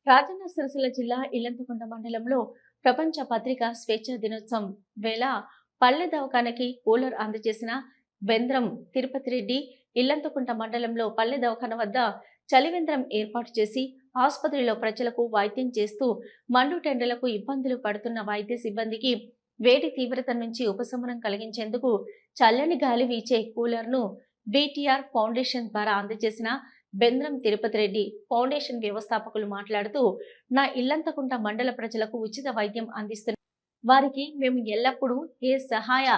రాజన్న సిరిసిల్ల జిల్లా ఇల్లంతకుంట మండలంలో ప్రపంచ పత్రికా స్వేచ్ఛా దినోత్సవం వేళ పల్లె దవాఖానకి కూలర్ అందజేసిన బెంద్రం తిరుపతి రెడ్డి ఇల్లంతకుంట మండలంలో పల్లె దవాఖాన వద్ద చలివేంద్రం ఏర్పాటు చేసి ఆసుపత్రిలో ప్రజలకు వైద్యం చేస్తూ మండుటెండలకు ఇబ్బందులు పడుతున్న వైద్య సిబ్బందికి వేడి తీవ్రత నుంచి ఉపశమనం కలిగించేందుకు చల్లని గాలి వీచే కూలర్ను బీటీఆర్ ఫౌండేషన్ ద్వారా అందజేసిన బెంద్రం తిరుపతి రెడ్డి ఫౌండేషన్ వ్యవస్థాపకులు మాట్లాడుతూ, నా ఇల్లంతకుంట మండల ప్రజలకు ఉచిత వైద్యం అందిస్తున్న వారికి మేము ఎల్లప్పుడూ ఏ సహాయ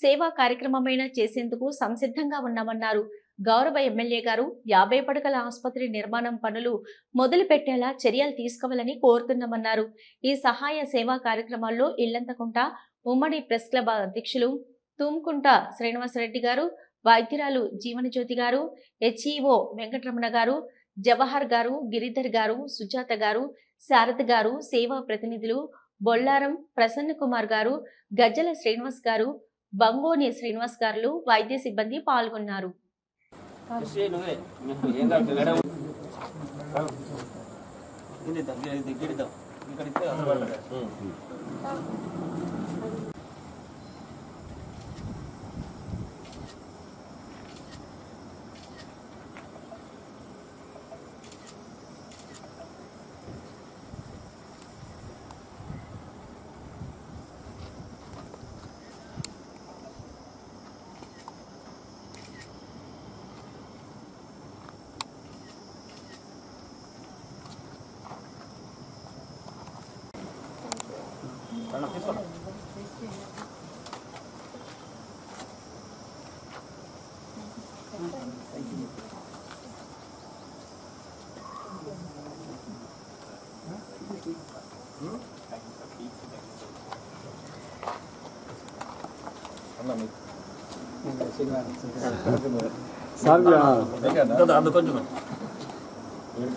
సేవా కార్యక్రమమైనా చేసేందుకు సంసిద్ధంగా ఉన్నామన్నారు. గౌరవ ఎమ్మెల్యే గారు 50 పడకల ఆసుపత్రి నిర్మాణం పనులు మొదలు పెట్టేలా చర్యలు తీసుకోవాలని కోరుతున్నామన్నారు. ఈ సహాయ సేవా కార్యక్రమాల్లో ఇల్లంతకుంట ఉమ్మడి ప్రెస్ క్లబ్ అధ్యక్షులు తుమ్కుంట శ్రీనివాసరెడ్డి గారు, వైద్యురాలు జీవనజ్యోతి గారు, హెచ్ఈఓ వెంకటరమణ గారు, జవహర్ గారు, గిరిధర్ గారు, సుజాత గారు, శారద గారు, సేవా ప్రతినిధులు బొల్లారం ప్రసన్న కుమార్ గారు, గజ్జల శ్రీనివాస్ గారు, బంగోని శ్రీనివాస్ గారు, వైద్య సిబ్బంది పాల్గొన్నారు.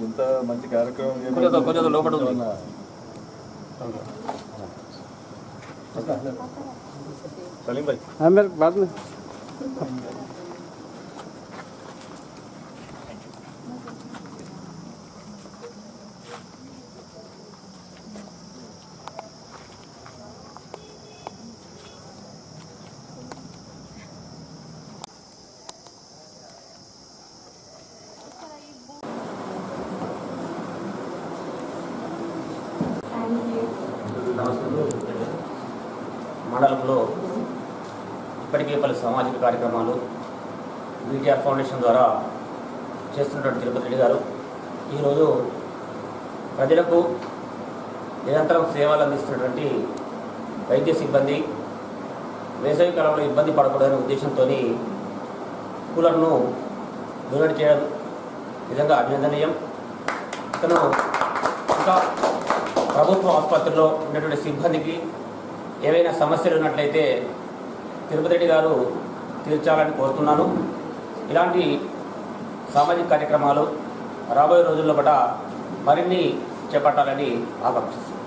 ఇంత మంచి కార్యక్రమం లోపల सलीम भाई हाँ मेरे बाद में మండలంలో ఇప్పటికే పలు సామాజిక కార్యక్రమాలు బీటీఆర్ ఫౌండేషన్ ద్వారా చేస్తున్నటువంటి తిరుపతి రెడ్డి గారు ఈరోజు ప్రజలకు నిరంతరం సేవలు అందిస్తున్నటువంటి వైద్య సిబ్బంది వేసవి కాలంలో ఇబ్బంది పడకూడదనే ఉద్దేశంతో కూలర్ను డొనేట్ చేయడం నిజంగా అభినందనీయం. ఇతను ఇంకా ప్రభుత్వ ఆసుపత్రిలో ఉన్నటువంటి సిబ్బందికి ఏవైనా సమస్యలు ఉన్నట్లయితే తిరుపతి రెడ్డి గారు తీర్చాలని కోరుతున్నాను. ఇలాంటి సామాజిక కార్యక్రమాలు రాబోయే రోజుల్లో మరిన్ని చేపట్టాలని ఆకాంక్షిస్తున్నాను.